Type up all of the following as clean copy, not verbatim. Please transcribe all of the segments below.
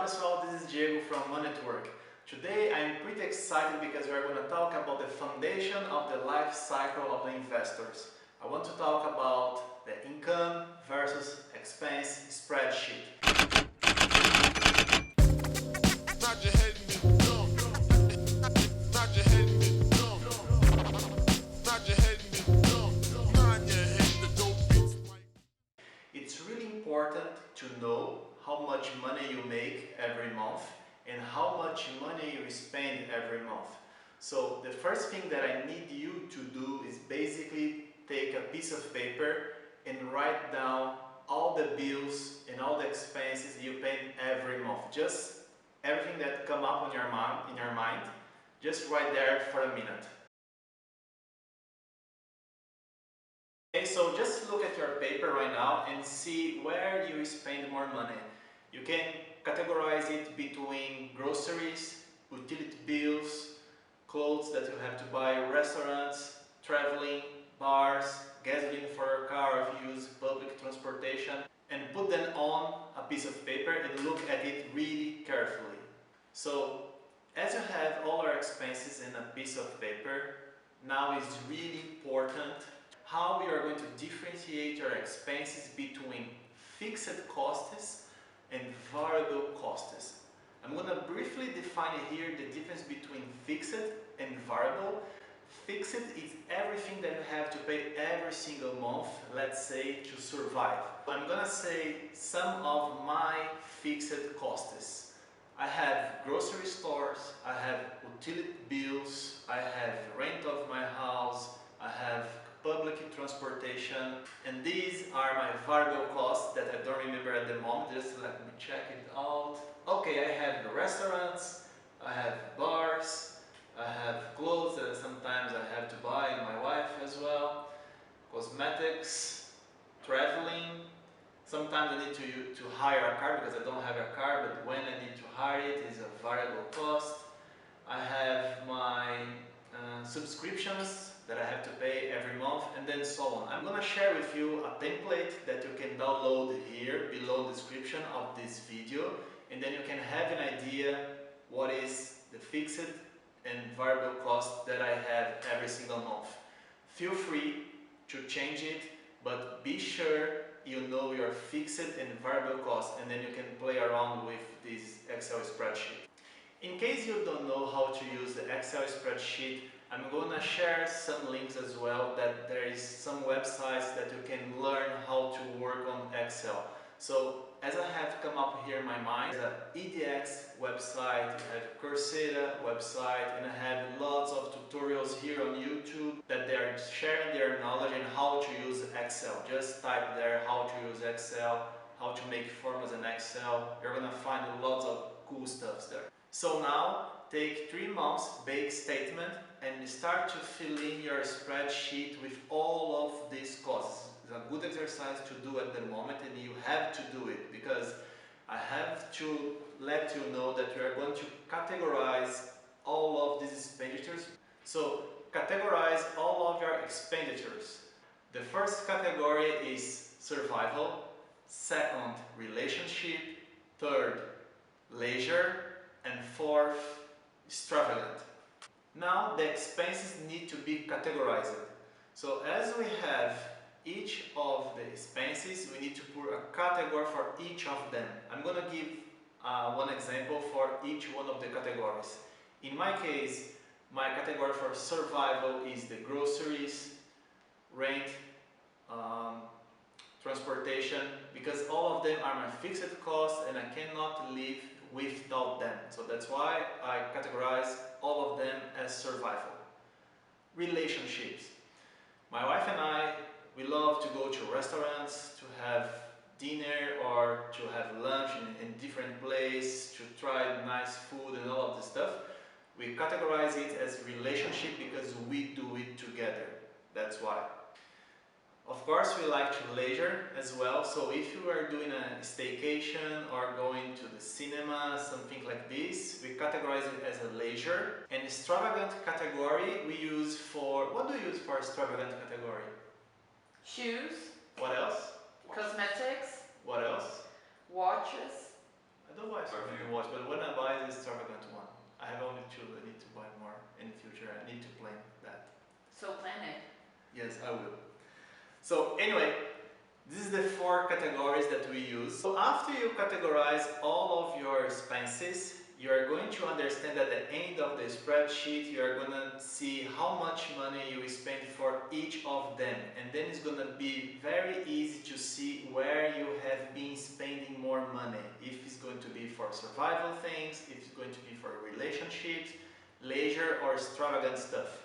Olá pessoal, this is Diego from Money to Work. Today I'm pretty excited because we are going to talk about the foundation of the life cycle of the investors. I want to talk about the income versus expense spreadsheet. It's really important to know how much money you make every month and how much money you spend every month. So the first thing that I need you to do is basically take a piece of paper and write down all the bills and all the expenses you pay every month. Just everything that come up in your mind, just write there for a minute. Okay, so just look at your paper right now and see where you spend more money. You can categorize it between groceries, utility bills, clothes that you have to buy, restaurants, traveling, bars, gasoline for your car if you use public transportation, and put them on a piece of paper and look at it really carefully. So, as you have all our expenses in a piece of paper, now it's really important how we are going to differentiate your expenses between fixed costs and variable costs. I'm going to briefly define here the difference between fixed and variable. Fixed is everything that you have to pay every single month, let's say, to survive. I'm going to say some of my fixed costs. I have grocery stores, I have utility bills, I have rent of my house, I have public transportation, and these are my variable costs that I don't remember at the moment. Just let me check it out. Okay, I have restaurants, I have bars, I have clothes that sometimes I have to buy, and my wife as well, cosmetics, traveling. Sometimes I need to hire a car because I don't have a car, but when I need to hire it is a variable cost. I have my subscriptions that I have to pay every month, and then so on. I'm going to share with you a template that you can download here below the description of this video, and then you can have an idea what is the fixed and variable cost that I have every single month. Feel free to change it, but be sure you know your fixed and variable costs, and then you can play around with this Excel spreadsheet. In case you don't know how to use the Excel spreadsheet, I'm going to share some links as well, that there is some websites that you can learn how to work on Excel. So as I have come up here in my mind, there's an EDX website, I have a Coursera website, and I have lots of tutorials here on YouTube that they are sharing their knowledge and how to use Excel. Just type there how to use Excel, how to make formulas in Excel. You're going to find lots of cool stuff there. So now, take 3 months bank statement and start to fill in your spreadsheet with all of these costs. It's a good exercise to do at the moment, and you have to do it because I have to let you know that we are going to categorize all of these expenditures. So, categorize all of your expenditures. The first category is survival, second, relationship, third, leisure, and fourth, extravagant. Now the expenses need to be categorized. So as we have each of the expenses, we need to put a category for each of them. I'm going to give one example for each one of the categories. In my case, my category for survival is the groceries, rent, transportation, because all of them are my fixed costs and I cannot live without them. So that's why I categorize all of them as survival. Relationships. My wife and I, we love to go to restaurants, to have dinner or to have lunch in different places, to try nice food and all of this stuff. We categorize it as relationship because we do it together. That's why. Of course, we like to leisure as well, so if you are doing a staycation or going to the cinema, something like this, we categorize it as a leisure. And extravagant category we use for, what do you use for extravagant category? Shoes. What else? Cosmetics. What else? Watches. I don't buy extravagant watch, but when I buy the extravagant one, I have only two. I need to buy more in the future. I need to plan that. So plan it. Yes, I will. So anyway, this is the 4 categories that we use. So after you categorize all of your expenses, you are going to understand at the end of the spreadsheet, you are going to see how much money you spend for each of them. And then it's going to be very easy to see where you have been spending more money. If it's going to be for survival things, if it's going to be for relationships, leisure or extravagant stuff.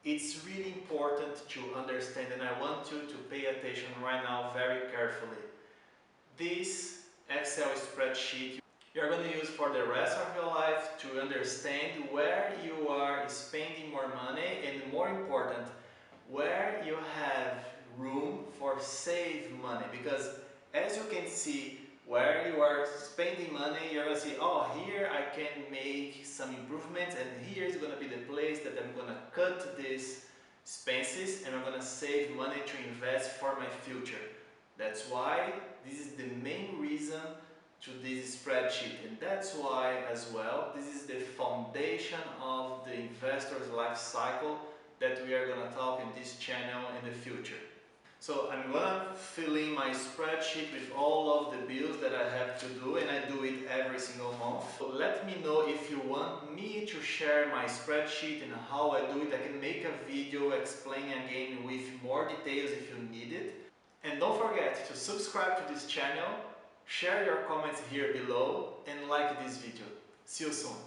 It's really important to understand, and I want you to pay attention right now very carefully. This Excel spreadsheet you're going to use for the rest of your life to understand where you are spending more money, and more important, where you have room for save money. Because as you can see, where you are spending money, you're going to see, oh, here I can make some improvements, and here is going to be the place that I'm going to cut these expenses and I'm going to save money to invest for my future. That's why this is the main reason to this spreadsheet, and that's why as well this is the foundation of the investor's life cycle that we are going to talk in this channel in the future. So I'm gonna fill in my spreadsheet with all of the bills that I have to do, and I do it every single month. So let me know if you want me to share my spreadsheet and how I do it. I can make a video explaining again with more details if you need it. And don't forget to subscribe to this channel, share your comments here below, and like this video. See you soon.